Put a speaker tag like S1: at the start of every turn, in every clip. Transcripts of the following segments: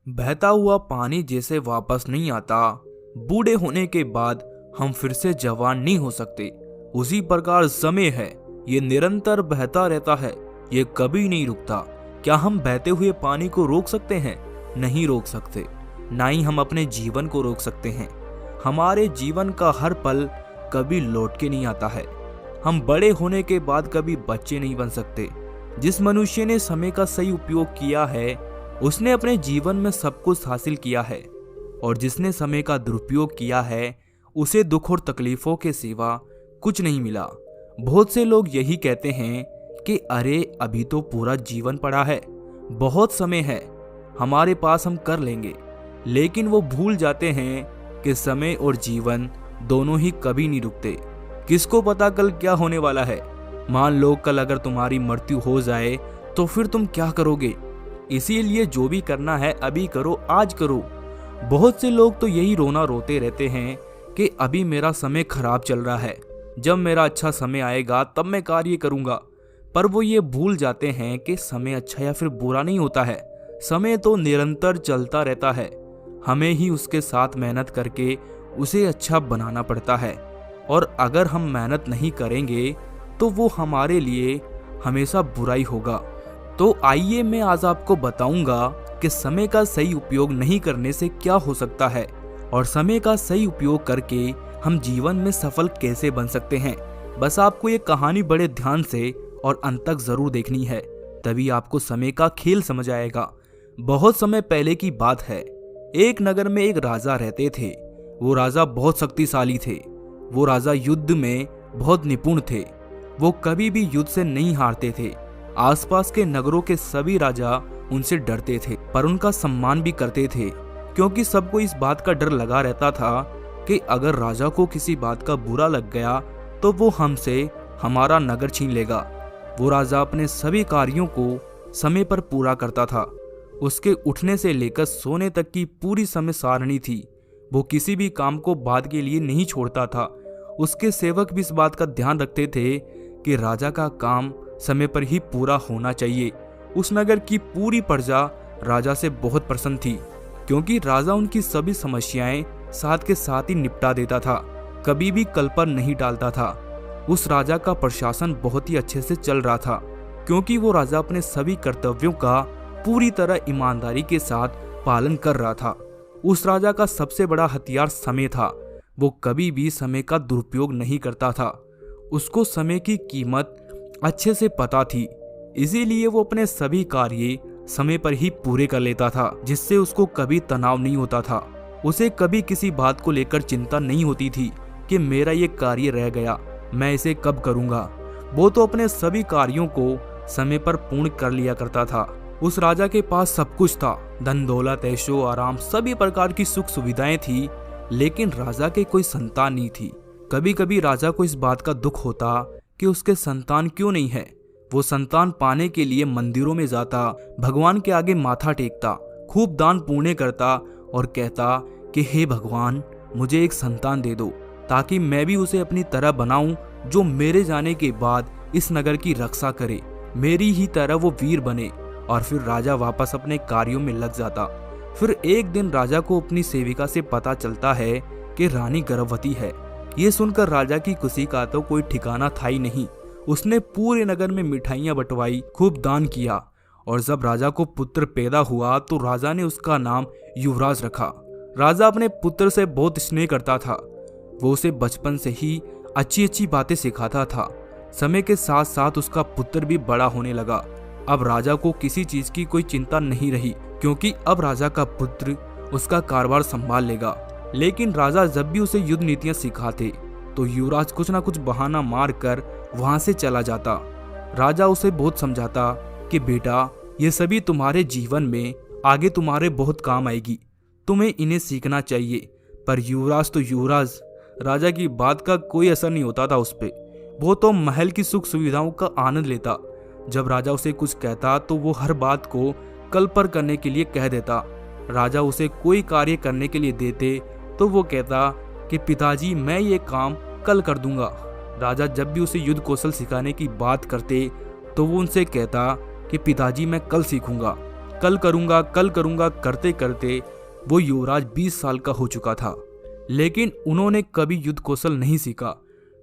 S1: बहता हुआ पानी जैसे वापस नहीं आता, बूढ़े होने के बाद हम फिर से जवान नहीं हो सकते। उसी प्रकार समय है, ये निरंतर बहता रहता है, ये कभी नहीं रुकता। क्या हम बहते हुए पानी को रोक सकते हैं? नहीं रोक सकते। ना ही हम अपने जीवन को रोक सकते हैं। हमारे जीवन का हर पल कभी लौट के नहीं आता है। हम बड़े होने के बाद कभी बच्चे नहीं बन सकते। जिस मनुष्य ने समय का सही उपयोग किया है, उसने अपने जीवन में सब कुछ हासिल किया है, और जिसने समय का दुरुपयोग किया है, उसे दुख और तकलीफों के सिवा कुछ नहीं मिला। बहुत से लोग यही कहते हैं कि अरे अभी तो पूरा जीवन पड़ा है, बहुत समय है, हमारे पास हम कर लेंगे। लेकिन वो भूल जाते हैं कि समय और जीवन दोनों ही कभी नहीं रुकते। किसको पता कल क्या होने वाला है। मान लो कल अगर तुम्हारी मृत्यु हो जाए तो फिर तुम क्या करोगे? इसीलिए जो भी करना है अभी करो, आज करो। बहुत से लोग तो यही रोना रोते रहते हैं कि अभी मेरा समय खराब चल रहा है, जब मेरा अच्छा समय आएगा तब मैं कार्य करूंगा। पर वो ये भूल जाते हैं कि समय अच्छा या फिर बुरा नहीं होता है। समय तो निरंतर चलता रहता है, हमें ही उसके साथ मेहनत करके उसे अच्छा बनाना पड़ता है। और अगर हम मेहनत नहीं करेंगे तो वो हमारे लिए हमेशा बुरा ही होगा। तो आइए मैं आज आपको बताऊंगा कि समय का सही उपयोग नहीं करने से क्या हो सकता है, और समय का सही उपयोग करके हम जीवन में सफल कैसे बन सकते हैं। बस आपको ये कहानी बड़े ध्यान से और अंत तक जरूर देखनी है, तभी आपको समय का खेल समझ आएगा। बहुत समय पहले की बात है, एक नगर में एक राजा रहते थे। वो राजा बहुत शक्तिशाली थे। वो राजा युद्ध में बहुत निपुण थे। वो कभी भी युद्ध से नहीं हारते थे। आसपास के नगरों के सभी राजा उनसे डरते थे, पर उनका सम्मान भी करते थे, क्योंकि सबको इस बात का डर लगा रहता था कि अगर राजा को किसी बात का बुरा लग गया तो वो हमसे हमारा नगर छीन लेगा। वो राजा अपने सभी कार्यों को समय पर पूरा करता था। उसके उठने से लेकर सोने तक की पूरी समय सारणी थी। वो किसी भी काम को बाद के लिए नहीं छोड़ता था। उसके सेवक भी इस बात का ध्यान रखते थे कि राजा का काम समय पर ही पूरा होना चाहिए। उस नगर की पूरी प्रजा राजा से बहुत प्रसन्न थी, क्योंकि राजा उनकी सभी समस्याएं साथ के साथ ही निपटा देता था, कभी भी कल पर नहीं डालता था। उस राजा का प्रशासन बहुत ही अच्छे से चल रहा था, क्योंकि वो राजा अपने सभी कर्तव्यों का पूरी तरह ईमानदारी के साथ पालन कर रहा था। उस राजा का सबसे बड़ा हथियार समय था। वो कभी भी समय का दुरुपयोग नहीं करता था। उसको समय की कीमत अच्छे से पता थी, इसीलिए वो अपने सभी कार्य समय पर ही पूरे कर लेता था, जिससे उसको कभी तनाव नहीं होता था। उसे कभी किसी बात को लेकर चिंता नहीं होती थी कि मेरा ये कार्य रह गया, मैं इसे कब करूंगा। वो तो अपने सभी कार्यों को समय पर पूर्ण कर लिया करता था। उस राजा के पास सब कुछ था, धन दौलत ऐशो आराम, सभी प्रकार की सुख सुविधाएं थी, लेकिन राजा के कोई संतान नहीं थी। कभी कभी राजा को इस बात का दुख होता कि उसके संतान क्यों नहीं है। वो संतान पाने के लिए मंदिरों में जाता, भगवान के आगे माथा टेकता, खूब दान पुण्य करता और कहता कि हे भगवान, मुझे एक संतान दे दो, ताकि मैं भी उसे अपनी तरह बनाऊं, जो मेरे जाने के बाद इस नगर की रक्षा करे, मेरी ही तरह वो वीर बने। और फिर राजा वापस अपने कार्यों में लग जाता। फिर एक दिन राजा को अपनी सेविका से पता चलता है कि रानी गर्भवती है। ये सुनकर राजा की खुशी का तो कोई ठिकाना था ही नहीं। उसने पूरे नगर में मिठाइयां बंटवाई, खूब दान किया, और जब राजा को पुत्र पैदा हुआ तो राजा ने उसका नाम युवराज रखा। राजा अपने पुत्र से बहुत स्नेह करता था। वो उसे बचपन से ही अच्छी अच्छी बातें सिखाता था। समय के साथ साथ उसका पुत्र भी बड़ा होने लगा। अब राजा को किसी चीज की कोई चिंता नहीं रही, क्योंकि अब राजा का पुत्र उसका कारोबार संभाल लेगा। लेकिन राजा जब भी उसे युद्ध नीतियां सिखाते तो युवराज कुछ ना कुछ बहाना मार कर वहां से चला जाता। राजा उसे बहुत समझाता कि बेटा, ये सभी तुम्हारे जीवन में आगे तुम्हारे बहुत काम आएगी, तुम्हें इन्हें सीखना चाहिए। पर युवराज तो युवराज, राजा की बात का कोई असर नहीं होता था उस पर। वो तो महल की सुख सुविधाओं का आनंद लेता। जब राजा उसे कुछ कहता तो वो हर बात को कल पर करने के लिए कह देता। राजा उसे कोई कार्य करने के लिए देते तो वो कहता कि पिताजी, मैं ये काम कल कर दूंगा। राजा जब भी उसे युद्ध कौशल सिखाने की बात करते तो वो उनसे कहता कि पिताजी, मैं कल सीखूंगा। कल करूंगा करते करते वो युवराज 20 साल का हो चुका था। लेकिन उन्होंने कभी युद्ध कौशल नहीं सीखा,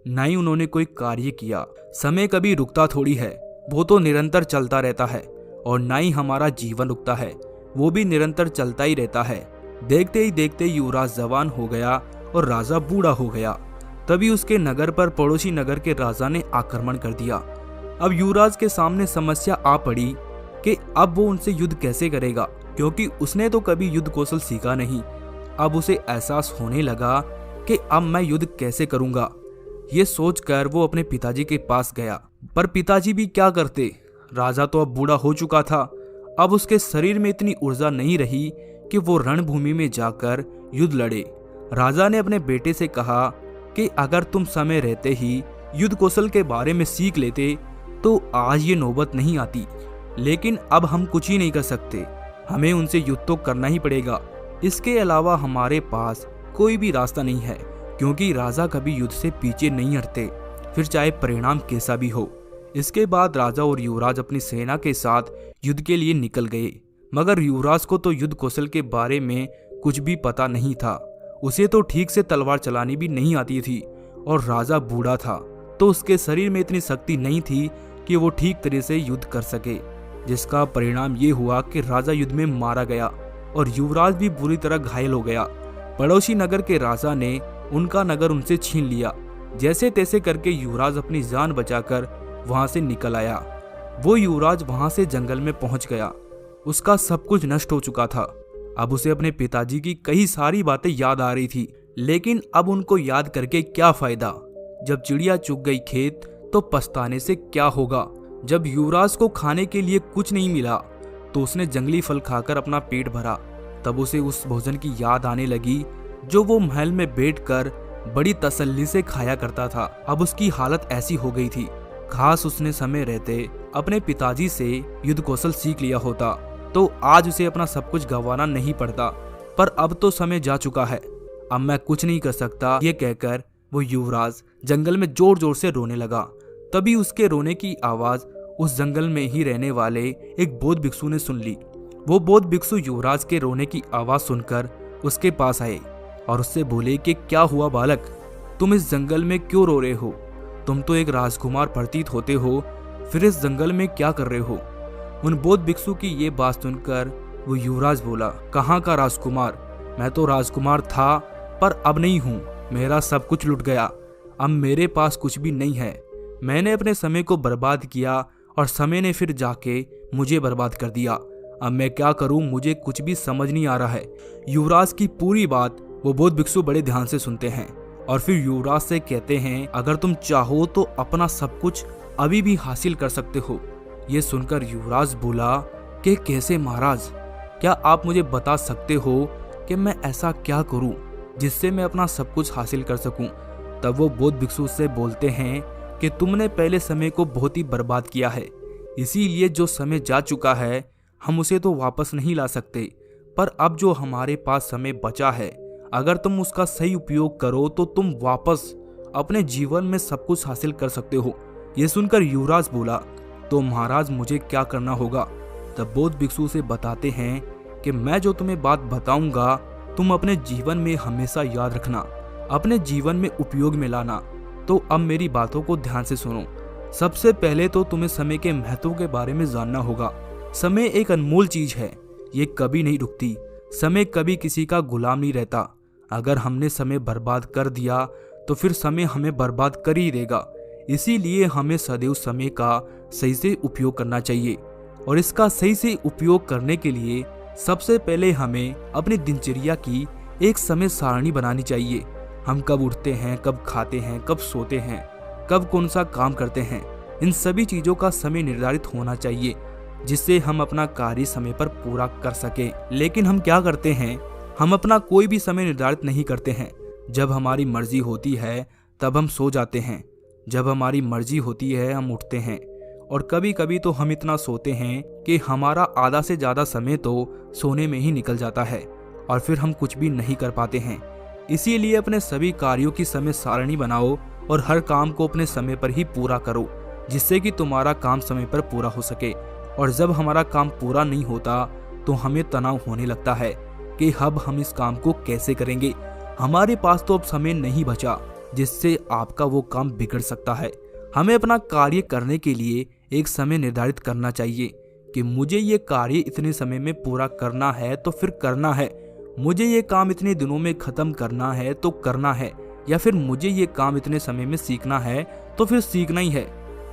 S1: न ही उन्होंने कोई कार्य किया। समय कभी रुकता थोड़ी है, वो तो निरंतर चलता रहता है। और न ही हमारा जीवन रुकता है, वो भी निरंतर चलता ही रहता है। देखते ही देखते युवराज जवान हो गया और राजा बूढ़ा हो गया। तभी उसके नगर पर पड़ोसी नगर के राजा ने आक्रमण कर दिया। अब युवराज के सामने समस्या आ पड़ी कि अब वो उनसे युद्ध कैसे करेगा, क्योंकि उसने तो कभी युद्ध कौशल सीखा नहीं। अब उसे एहसास होने लगा कि अब मैं युद्ध कैसे करूंगा। ये सोचकर वो अपने पिताजी के पास गया, पर पिताजी भी क्या करते। राजा तो अब बूढ़ा हो चुका था। अब उसके शरीर में इतनी ऊर्जा नहीं रही कि वो रणभूमि में जाकर युद्ध लड़े। राजा ने अपने बेटे से कहा कि अगर तुम समय रहते ही युद्ध कौशल के बारे में सीख लेते तो आज ये नौबत नहीं आती। लेकिन अब हम कुछ ही नहीं कर सकते, हमें उनसे युद्ध तो करना ही पड़ेगा। इसके अलावा हमारे पास कोई भी रास्ता नहीं है, क्योंकि राजा कभी युद्ध से पीछे नहीं हटते, फिर चाहे परिणाम कैसा भी हो। इसके बाद राजा और युवराज अपनी सेना के साथ युद्ध के लिए निकल गए। मगर युवराज को तो युद्ध कौशल के बारे में कुछ भी पता नहीं था। उसे तो ठीक से तलवार चलानी भी नहीं आती थी, और राजा बूढ़ा था तो उसके शरीर में इतनी शक्ति नहीं थी कि वो ठीक तरह से युद्ध कर सके। जिसका परिणाम ये हुआ कि राजा युद्ध में मारा गया और युवराज भी बुरी तरह घायल हो गया। पड़ोसी नगर के राजा ने उनका नगर उनसे छीन लिया। जैसे तैसे करके युवराज अपनी जान बचाकर वहां से निकल आया। वो युवराज वहां से जंगल में पहुंच गया। उसका सब कुछ नष्ट हो चुका था। अब उसे अपने पिताजी की कई सारी बातें याद आ रही थी, लेकिन अब उनको याद करके क्या फायदा। जब चिड़िया चुग गई खेत तो पछताने से क्या होगा। जब युवराज को खाने के लिए कुछ नहीं मिला तो उसने जंगली फल खाकर अपना पेट भरा। तब उसे उस भोजन की याद आने लगी जो वो महल में बैठकर बड़ी तसल्ली से खाया करता था। अब उसकी हालत ऐसी हो गई थी, खास उसने समय रहते अपने पिताजी से युद्ध कौशल सीख लिया होता तो आज उसे अपना सब कुछ गंवाना नहीं पड़ता। पर अब तो समय जा चुका है, अब मैं कुछ नहीं कर सकता। ये कहकर वो युवराज जंगल में जोर जोर से रोने लगा। तभी उसके रोने की आवाज उस जंगल में ही रहने वाले एक बौद्ध भिक्षु ने सुन ली। वो बौद्ध भिक्षु युवराज के रोने की आवाज सुनकर उसके पास आए और उससे बोले कि क्या हुआ बालक, तुम इस जंगल में क्यों रो रहे हो? तुम तो एक राजकुमार प्रतीत होते हो, फिर इस जंगल में क्या कर रहे हो? उन बौद्ध भिक्षु की ये बात सुनकर वो युवराज बोला, कहाँ का राजकुमार? मैं तो राजकुमार था पर अब नहीं हूँ। मेरा सब कुछ लुट गया, अब मेरे पास कुछ भी नहीं है। मैंने अपने समय को बर्बाद किया और समय ने फिर जाके मुझे बर्बाद कर दिया। अब मैं क्या करूं, मुझे कुछ भी समझ नहीं आ रहा है। युवराज की पूरी बात वो बौद्ध भिक्षु बड़े ध्यान से सुनते हैं और फिर युवराज से कहते हैं, अगर तुम चाहो तो अपना सब कुछ अभी भी हासिल कर सकते हो। ये सुनकर युवराज बोला कि कैसे महाराज, क्या आप मुझे बता सकते हो कि मैं ऐसा क्या करूं जिससे मैं अपना सब कुछ हासिल कर सकूं? तब वो बौद्ध भिक्षु से बोलते हैं कि तुमने पहले समय को बहुत ही बर्बाद किया है, इसीलिए जो समय जा चुका है हम उसे तो वापस नहीं ला सकते। पर अब जो हमारे पास समय बचा है, अगर तुम उसका सही उपयोग करो तो तुम वापस अपने जीवन में सब कुछ हासिल कर सकते हो। ये सुनकर युवराज बोला, तो महाराज मुझे क्या करना होगा? तब बौद्ध भिक्षु से बताते हैं कि मैं जो तुम्हें बात बताऊंगा तुम अपने जीवन में हमेशा याद रखना, अपने जीवन में उपयोग में लाना। तो अब मेरी बातों को ध्यान से सुनो। सबसे पहले तो तुम्हें समय के महत्व के बारे में जानना होगा। समय एक अनमोल चीज है, ये कभी नहीं रुकती। समय कभी किसी का गुलाम नहीं रहता। अगर हमने समय बर्बाद कर दिया तो फिर समय हमें बर्बाद कर ही देगा। इसीलिए हमें सदैव समय का सही से उपयोग करना चाहिए। और इसका सही से उपयोग करने के लिए सबसे पहले हमें अपनी दिनचर्या की एक समय सारणी बनानी चाहिए। हम कब उठते हैं, कब खाते हैं, कब सोते हैं, कब कौन सा काम करते हैं, इन सभी चीज़ों का समय निर्धारित होना चाहिए जिससे हम अपना कार्य समय पर पूरा कर सके। लेकिन हम क्या करते हैं, हम अपना कोई भी समय निर्धारित नहीं करते हैं। जब हमारी मर्जी होती है तब हम सो जाते हैं, जब हमारी मर्जी होती है हम उठते हैं। और कभी कभी तो हम इतना सोते हैं कि हमारा आधा से ज़्यादा समय तो सोने में ही निकल जाता है और फिर हम कुछ भी नहीं कर पाते हैं। इसीलिए अपने सभी कार्यों की समय सारणी बनाओ और हर काम को अपने समय पर ही पूरा करो, जिससे कि तुम्हारा काम समय पर पूरा हो सके। और जब हमारा काम पूरा नहीं होता तो हमें तनाव होने लगता है कि अब हम इस काम को कैसे करेंगे। हमारे पास तो अब समय नहीं बचा जिससे आपका वो काम बिगड़ सकता है। हमें अपना कार्य करने के लिए एक समय निर्धारित करना चाहिए कि मुझे ये कार्य इतने समय में पूरा करना है तो फिर करना है, मुझे ये काम इतने दिनों में खत्म करना है तो करना है, या फिर मुझे ये काम इतने समय में सीखना है तो फिर सीखना ही है।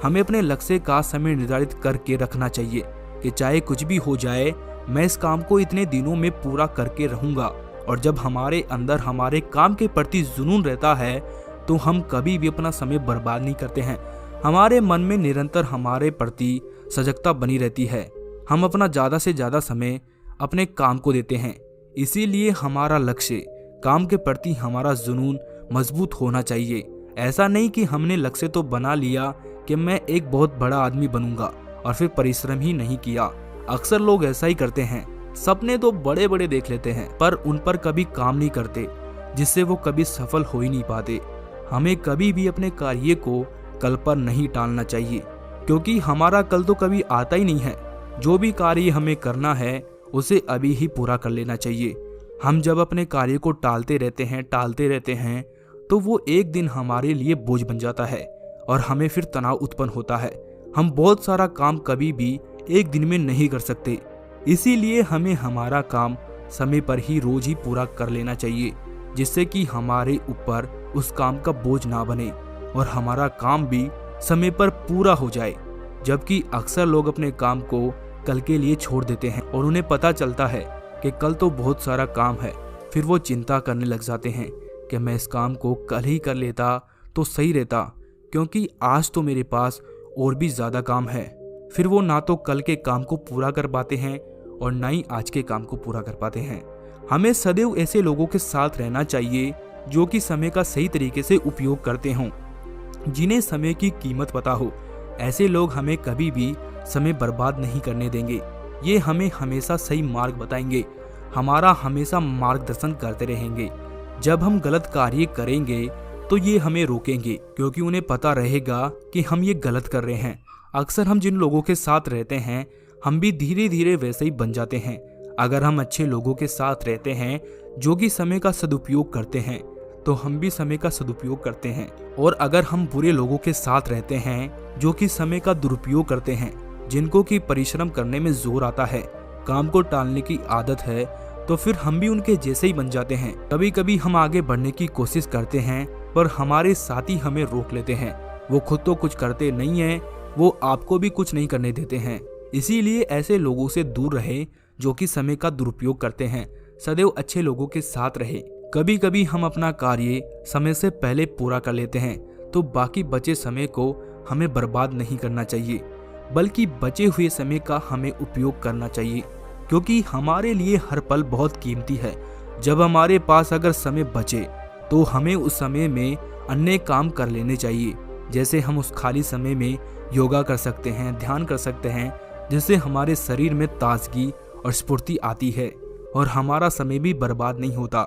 S1: हमें अपने लक्ष्य का समय निर्धारित करके रखना चाहिए कि चाहे कुछ भी हो जाए मैं इस काम को इतने दिनों में पूरा करके रहूंगा। और जब हमारे अंदर हमारे काम के प्रति जुनून रहता है तो हम कभी भी अपना समय बर्बाद नहीं करते हैं। हमारे मन में निरंतर हमारे प्रति सजगता बनी रहती है। हम अपना ज़्यादा से ज़्यादा समय अपने काम को देते हैं। इसीलिए हमारा लक्ष्य, काम के प्रति हमारा जुनून मजबूत होना चाहिए। ऐसा नहीं कि हमने लक्ष्य तो बना लिया कि मैं एक बहुत बड़ा आदमी बनूंगा और फिर परिश्रम ही नहीं किया। अक्सर लोग ऐसा ही करते हैं, सपने तो बड़े बड़े देख लेते हैं पर उन पर कभी काम नहीं करते, जिससे वो कभी सफल हो ही नहीं पाते। हमें कभी भी अपने कार्य को कल पर नहीं टालना चाहिए, क्योंकि हमारा कल तो कभी आता ही नहीं है। जो भी कार्य हमें करना है उसे अभी ही पूरा कर लेना चाहिए। हम जब अपने कार्य को टालते रहते हैं तो वो एक दिन हमारे लिए बोझ बन जाता है और हमें फिर तनाव उत्पन्न होता है। हम बहुत सारा काम कभी भी एक दिन में नहीं कर सकते। इसीलिए हमें हमारा काम समय पर ही रोज ही पूरा कर लेना चाहिए, जिससे कि हमारे ऊपर उस काम का बोझ ना बने और हमारा काम भी समय पर पूरा हो जाए। जबकि अक्सर लोग अपने काम को कल के लिए छोड़ देते हैं और उन्हें पता चलता है कि कल तो बहुत सारा काम है, फिर वो चिंता करने लग जाते हैं कि मैं इस काम को कल ही कर लेता तो सही रहता, क्योंकि आज तो मेरे पास और भी ज़्यादा काम है। फिर वो ना तो कल के काम को पूरा कर पाते हैं और ना ही आज के काम को पूरा कर पाते हैं। हमें सदैव ऐसे लोगों के साथ रहना चाहिए जो कि समय का सही तरीके से उपयोग करते हों, जिन्हें समय की कीमत पता हो। ऐसे लोग हमें कभी भी समय बर्बाद नहीं करने देंगे। ये हमें हमेशा सही मार्ग बताएंगे, हमारा हमेशा मार्गदर्शन करते रहेंगे। जब हम गलत कार्य करेंगे तो ये हमें रोकेंगे, क्योंकि उन्हें पता रहेगा कि हम ये गलत कर रहे हैं। अक्सर हम जिन लोगों के साथ रहते हैं हम भी धीरे धीरे वैसे ही बन जाते हैं। अगर हम अच्छे लोगों के साथ रहते हैं जो कि समय का सदुपयोग करते हैं तो हम भी समय का सदुपयोग करते हैं, और अगर हम बुरे लोगों के साथ रहते हैं जो कि समय का दुरुपयोग करते हैं, जिनको कि परिश्रम करने में जोर आता है, काम को टालने की आदत है, तो फिर हम भी उनके जैसे ही बन जाते हैं। कभी कभी हम आगे बढ़ने की कोशिश करते हैं पर हमारे साथी हमें रोक लेते हैं। वो खुद तो कुछ करते नहीं है, वो आपको भी कुछ नहीं करने देते हैं। इसीलिए ऐसे लोगों से दूर रहे जो कि समय का दुरुपयोग करते हैं। सदैव अच्छे लोगों के साथ रहे। कभी कभी हम अपना कार्य समय से पहले पूरा कर लेते हैं तो बाकी बचे समय को हमें बर्बाद नहीं करना चाहिए, बल्कि बचे हुए समय का हमें उपयोग करना चाहिए, क्योंकि हमारे लिए हर पल बहुत कीमती है। जब हमारे पास अगर समय बचे तो हमें उस समय में अन्य काम कर लेने चाहिए। जैसे हम उस खाली समय में योगा कर सकते हैं, ध्यान कर सकते हैं, जिससे हमारे शरीर में ताजगी और स्फूर्ति आती है और हमारा समय भी बर्बाद नहीं होता।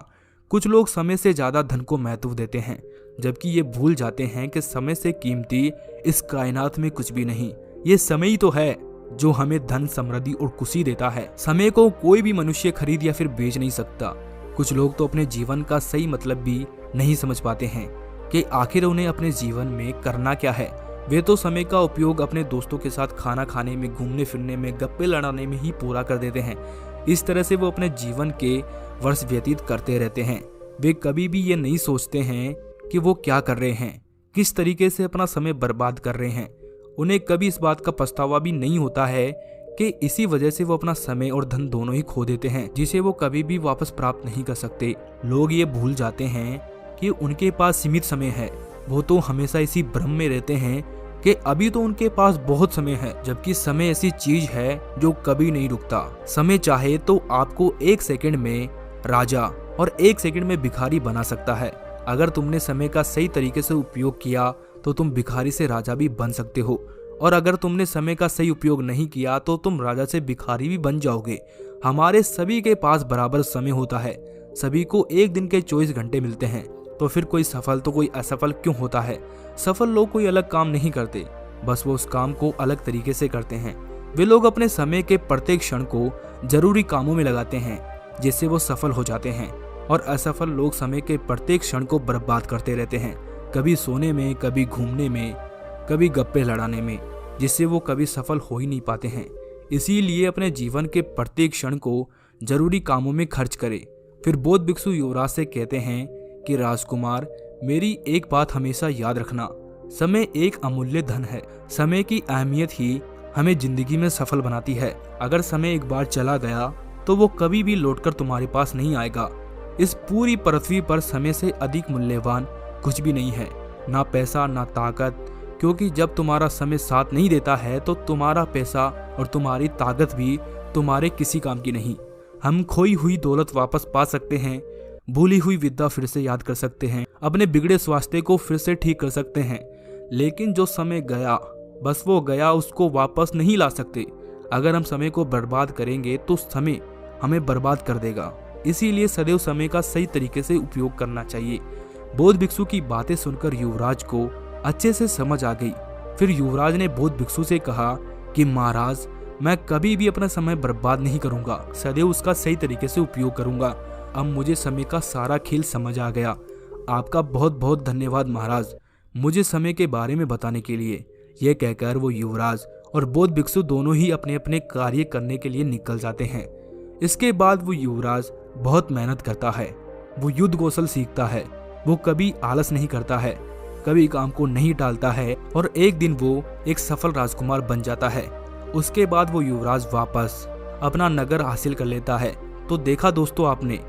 S1: कुछ लोग समय से ज़्यादा धन को महत्व देते हैं, जबकि ये भूल जाते हैं कि समय से कीमती इस कायनात में कुछ भी नहीं। ये समय ही तो है जो हमें धन, समृद्धि और खुशी देता है। समय को कोई भी मनुष्य खरीद या फिर बेच नहीं सकता। कुछ लोग तो अपने जीवन का सही मतलब भी नहीं समझ पाते हैं कि आखिर उन्हें अपने जीवन में करना क्या है। वे तो समय का उपयोग अपने दोस्तों के साथ खाना खाने में, घूमने फिरने में, गप्पे लड़ाने में ही पूरा कर देते हैं। इस तरह से वो अपने जीवन के वर्ष व्यतीत करते रहते हैं। वे कभी भी ये नहीं सोचते हैं कि वो क्या कर रहे हैं, किस तरीके से अपना समय बर्बाद कर रहे हैं। उन्हें कभी इस बात का पछतावा भी नहीं होता है कि इसी वजह से वो अपना समय और धन दोनों ही खो देते हैं, जिसे वो कभी भी वापस प्राप्त नहीं कर सकते। लोग ये भूल जाते हैं कि उनके पास सीमित समय है। वो तो हमेशा इसी भ्रम में रहते हैं कि अभी तो उनके पास बहुत समय है, जबकि समय ऐसी चीज है जो कभी नहीं रुकता। समय चाहे तो आपको 1 सेकंड में राजा और 1 सेकंड में भिखारी बना सकता है। अगर तुमने समय का सही तरीके से उपयोग किया तो तुम भिखारी से राजा भी बन सकते हो, और अगर तुमने समय का सही उपयोग नहीं किया तो तुम राजा से भिखारी भी बन जाओगे। हमारे सभी के पास बराबर समय होता है। सभी को एक दिन के 24 घंटे मिलते हैं, तो फिर कोई सफल तो कोई असफल क्यों होता है? सफल लोग कोई अलग काम नहीं करते, बस वो उस काम को अलग तरीके से करते हैं। वे लोग अपने समय के प्रत्येक क्षण को जरूरी कामों में लगाते हैं जिससे वो सफल हो जाते हैं, और असफल लोग समय के प्रत्येक क्षण को बर्बाद करते रहते हैं, कभी सोने में, कभी घूमने में, कभी गप्पे लड़ाने में, जिससे वो कभी सफल हो ही नहीं पाते हैं। इसीलिए अपने जीवन के प्रत्येक क्षण को जरूरी कामों में खर्च करें। फिर बौद्ध भिक्षु युवराज से कहते हैं कि राजकुमार, मेरी एक बात हमेशा याद रखना, समय एक अमूल्य धन है। समय की अहमियत ही हमें जिंदगी में सफल बनाती है। अगर समय एक बार चला गया तो वो कभी भी लौटकर तुम्हारे पास नहीं आएगा। इस पूरी पृथ्वी पर समय से अधिक मूल्यवान कुछ भी नहीं है, ना पैसा ना ताकत, क्योंकि जब तुम्हारा समय साथ नहीं देता है तो तुम्हारा पैसा और तुम्हारी ताकत भी तुम्हारे किसी काम की नहीं। हम खोई हुई दौलत वापस पा सकते हैं, भूली हुई विद्या फिर से याद कर सकते हैं, अपने बिगड़े स्वास्थ्य को फिर से ठीक कर सकते हैं, लेकिन जो समय गया बस वो गया, उसको वापस नहीं ला सकते। अगर हम समय को बर्बाद करेंगे तो समय हमें बर्बाद कर देगा। इसीलिए सदैव समय का सही तरीके से उपयोग करना चाहिए। बौद्ध भिक्षु की बातें सुनकर युवराज को अच्छे से समझ आ गई। फिर युवराज ने बौद्ध भिक्षु से कहा कि महाराज, मैं कभी भी अपना समय बर्बाद नहीं करूंगा, सदैव उसका सही तरीके से उपयोग करूंगा। अब मुझे समय का सारा खेल समझ आ गया। आपका बहुत बहुत धन्यवाद महाराज, मुझे समय के बारे में बताने के लिए। यह कहकर वो युवराज और बौद्ध भिक्षु दोनों ही अपने अपने कार्य करने के लिए निकल जाते हैं। इसके बाद वो युवराज बहुत मेहनत करता है, वो युद्ध कौशल सीखता है, वो कभी आलस नहीं करता है, कभी काम को नहीं टालता है, और एक दिन वो एक सफल राजकुमार बन जाता है। उसके बाद वो युवराज वापस अपना नगर हासिल कर लेता है। तो देखा दोस्तों आपने,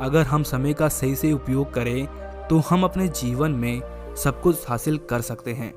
S1: अगर हम समय का सही से उपयोग करें तो हम अपने जीवन में सब कुछ हासिल कर सकते हैं।